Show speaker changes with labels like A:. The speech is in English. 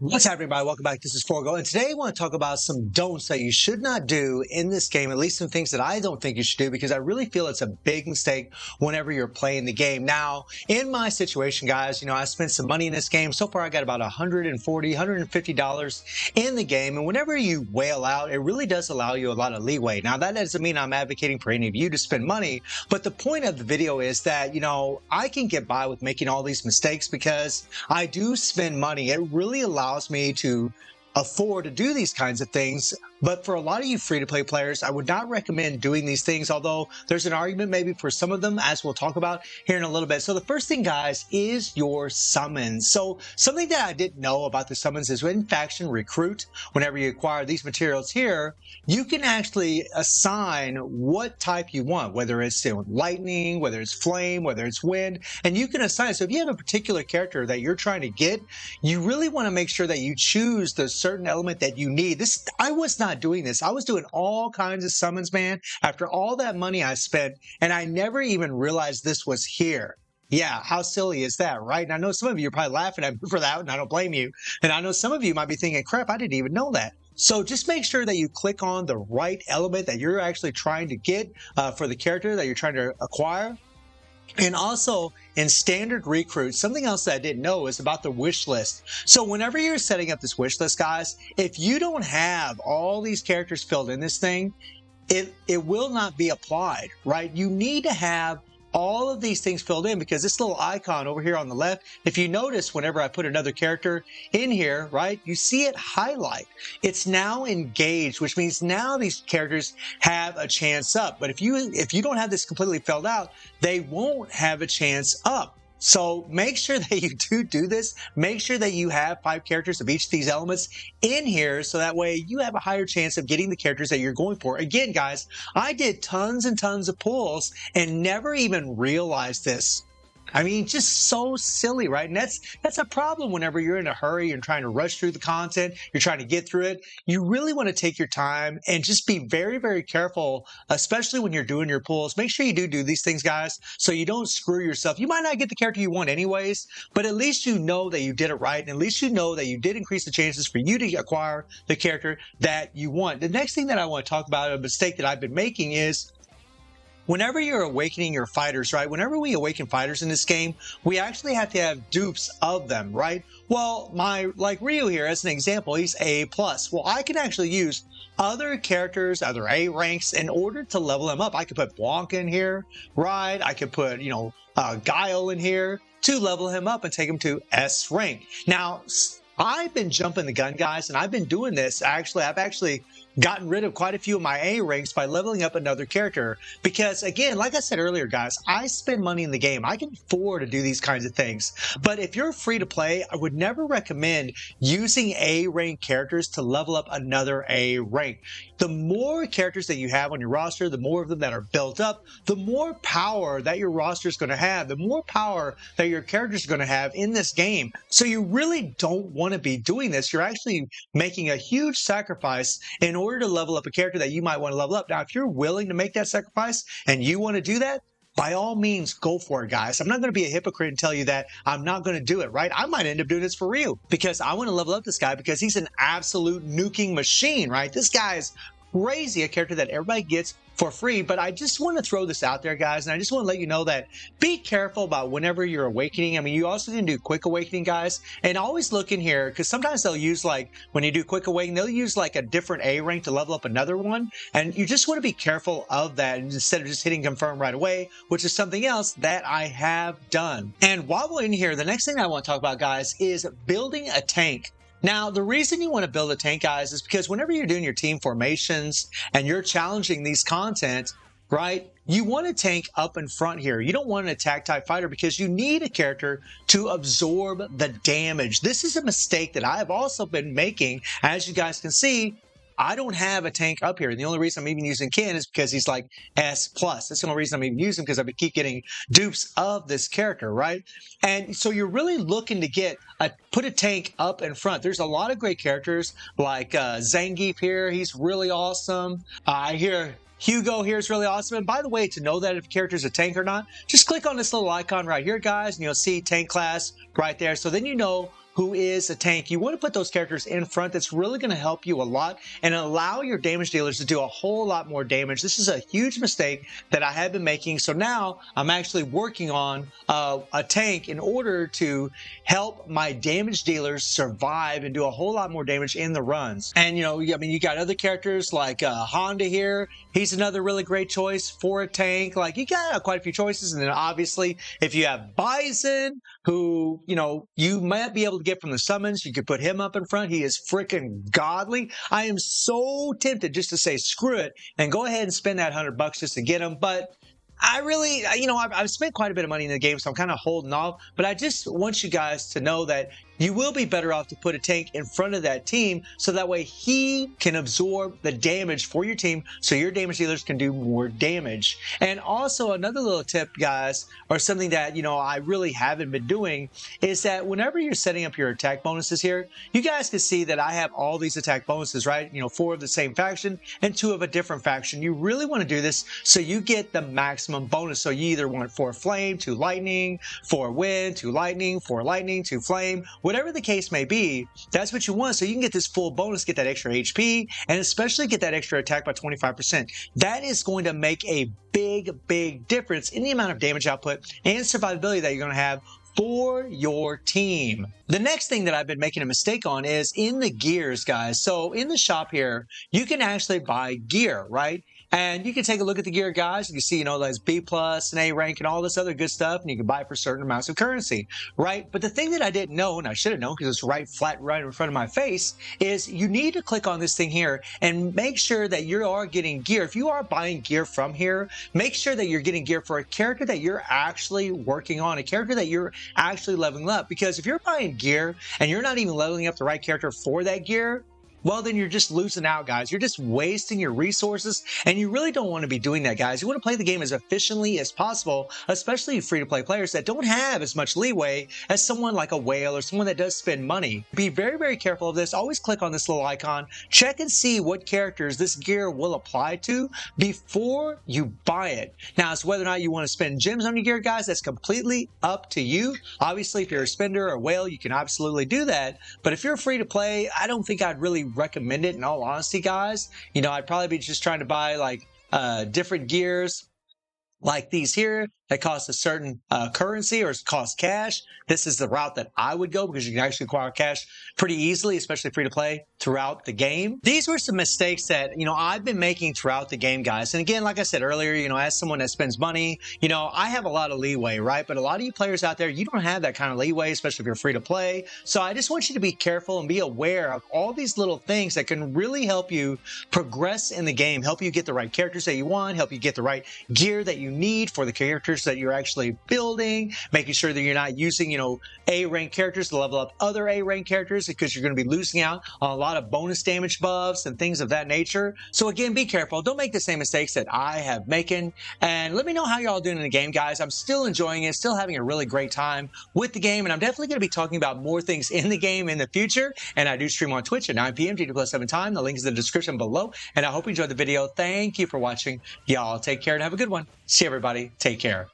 A: What's happening, everybody? Welcome back. This is Forgo, and today I want to talk about some don'ts that you should not do in this game, at least some things that I don't think you should do, because I really feel it's a big mistake whenever you're playing the game. Now, in my situation, guys, I spent some money in this game. So far, I got about $140, $150 in the game, and whenever you whale out, it really does allow you a lot of leeway. Now, that doesn't mean I'm advocating for any of you to spend money, but the point of the video is that, I can get by with making all these mistakes because I do spend money. It really allows me to afford to do these kinds of things. But for a lot of you free-to-play players, I would not recommend doing these things, although there's an argument maybe for some of them, as we'll talk about here in a little bit. So the first thing, guys, is your summons. So something that I didn't know about the summons is in Faction Recruit, whenever you acquire these materials here, you can actually assign what type you want, whether it's lightning, whether it's flame, whether it's wind, and you can assign. So if you have a particular character that you're trying to get, you really want to make sure that you choose the certain element that you need. I was not doing this. I was doing all kinds of summons, man, after all that money I spent, and I never even realized this was here. Yeah, how silly is that, right? And I know some of you are probably laughing at me for that, and I don't blame you. And I know some of you might be thinking, crap, I didn't even know that. So just make sure that you click on the right element that you're actually trying to get for the character that you're trying to acquire. And also in standard recruit, something else that I didn't know is about the wish list. So whenever you're setting up this wish list, guys, if you don't have all these characters filled in this thing, it will not be applied, right? You need to have all of these things filled in, because this little icon over here on the left, if you notice, whenever I put another character in here, right, you see it highlight. It's now engaged, which means now these characters have a chance up. But if you don't have this completely filled out, they won't have a chance up. So make sure that you do this. Make sure that you have 5 characters of each of these elements in here, so that way you have a higher chance of getting the characters that you're going for. Again, guys, I did tons and tons of pulls and never even realized this. I mean, just so silly, right? And that's a problem whenever you're in a hurry and trying to rush through the content, you're trying to get through it. You really want to take your time and just be very, very careful, especially when you're doing your pulls. Make sure you do these things, guys, so you don't screw yourself. You might not get the character you want anyways, but at least you know that you did it right, and at least you know that you did increase the chances for you to acquire the character that you want. The next thing that I want to talk about, a mistake that I've been making, is whenever you're awakening your fighters, right? Whenever we awaken fighters in this game, we actually have to have dupes of them, right? Well, like Ryu here, as an example, he's A+. Well, I can actually use other characters, other A ranks, in order to level them up. I could put Blanc in here, right? I could put, Guile in here to level him up and take him to S rank. Now, I've been jumping the gun, guys, and I've been doing this. Actually, I've actually gotten rid of quite a few of my A ranks by leveling up another character, because again, like I said earlier, guys, I spend money in the game. I can afford to do these kinds of things. But if you're free to play, I would never recommend using A rank characters to level up another A rank. The more characters that you have on your roster, the more of them that are built up, the more power that your roster is going to have, the more power that your characters are going to have in this game. So you really don't want to be doing this. You're actually making a huge sacrifice in order to level up a character that you might want to level up. Now, if you're willing to make that sacrifice and you want to do that, by all means, go for it, guys. I'm not going to be a hypocrite and tell you that I'm not going to do it, right? I might end up doing this for real, because I want to level up this guy because he's an absolute nuking machine, right? This guy is crazy, a character that everybody gets for free. But I just want to throw this out there, guys, and I just want to let you know that be careful about whenever you're awakening. I mean, you also can do quick awakening, guys, and always look in here, because sometimes they'll use, like, when you do quick awakening, they'll use like a different A rank to level up another one, and you just want to be careful of that instead of just hitting confirm right away, which is something else that I have done. And while we're in here, the next thing I want to talk about, guys, is building a tank. Now, the reason you want to build a tank, guys, is because whenever you're doing your team formations and you're challenging these content, right, you want a tank up in front here. You don't want an attack type fighter, because you need a character to absorb the damage. This is a mistake that I've also been making. As you guys can see, I don't have a tank up here. And the only reason I'm even using Ken is because he's like S+. That's the only reason I'm even using him, because I keep getting dupes of this character, right? And so you're really looking to put a tank up in front. There's a lot of great characters like Zangief here. He's really awesome. I hear Hugo here is really awesome. And by the way, to know that if a character is a tank or not, just click on this little icon right here, guys, and you'll see tank class right there. So then you know who is a tank, you want to put those characters in front. That's really going to help you a lot and allow your damage dealers to do a whole lot more damage. This is a huge mistake that I have been making. So now I'm actually working on a tank in order to help my damage dealers survive and do a whole lot more damage in the runs. And you know, I mean, you got other characters like Honda here. He's another really great choice for a tank. Like, you got quite a few choices. And then obviously, if you have Bison, who, you know, you might be able to get from the summons, you could put him up in front. He is freaking godly. I am so tempted just to say screw it and go ahead and spend that $100 just to get him. But I really, you know, I've spent quite a bit of money in the game, so I'm kind of holding off. But I just want you guys to know that you will be better off to put a tank in front of that team, so that way he can absorb the damage for your team, so your damage dealers can do more damage. And also another little tip, guys, or something that, you know, I really haven't been doing, is that whenever you're setting up your attack bonuses here, you guys can see that I have all these attack bonuses, right? You know, 4 of the same faction and 2 of a different faction. You really want to do this so you get the maximum bonus. So you either want 4 flame, 2 lightning, 4 wind, 2 lightning, 4 lightning, 2 flame, whatever the case may be, that's what you want. So you can get this full bonus, get that extra HP, and especially get that extra attack by 25%. That is going to make a big difference in the amount of damage output and survivability that you're going to have for your team. The next thing that I've been making a mistake on is in the gears, guys. So in the shop here, you can actually buy gear, right? And you can take a look at the gear, guys. You can see, you know, there's B+ and A rank and all this other good stuff, and you can buy it for certain amounts of currency, right? But the thing that I didn't know, and I should have known because it's right in front of my face, is you need to click on this thing here and make sure that you are getting gear. If you are buying gear from here, make sure that you're getting gear for a character that you're actually working on, a character that you're actually leveling up. Because if you're buying gear and you're not even leveling up the right character for that gear, well, then you're just losing out, guys. You're just wasting your resources, and you really don't want to be doing that, guys. You want to play the game as efficiently as possible, especially free-to-play players that don't have as much leeway as someone like a Whale or someone that does spend money. Be very careful of this. Always click on this little icon. Check and see what characters this gear will apply to before you buy it. Now, as whether or not you want to spend gems on your gear, guys, that's completely up to you. Obviously, if you're a spender or a Whale, you can absolutely do that. But if you're free-to-play, I don't think I'd really recommend it, in all honesty, guys. You know, I'd probably be just trying to buy like different gears like these here that cost a certain currency or cost cash. This is the route that I would go because you can actually acquire cash pretty easily, especially free to play throughout the game. These were some mistakes that, you know, I've been making throughout the game, guys. And again, like I said earlier, you know, as someone that spends money, you know, I have a lot of leeway, right? But a lot of you players out there, you don't have that kind of leeway, especially if you're free to play. So I just want you to be careful and be aware of all these little things that can really help you progress in the game, help you get the right characters that you want, help you get the right gear that you need for the characters that you're actually building, making sure that you're not using, you know, A rank characters to level up other A rank characters, because you're going to be losing out on a lot of bonus damage buffs and things of that nature. So again, be careful. Don't make the same mistakes that I have making. And let me know how you're all doing in the game, guys. I'm still enjoying it, still having a really great time with the game. And I'm definitely going to be talking about more things in the game in the future. And I do stream on Twitch at 9 p.m. GT+7 time. The link is in the description below. And I hope you enjoyed the video. Thank you for watching. Y'all take care and have a good one. See everybody. Take care.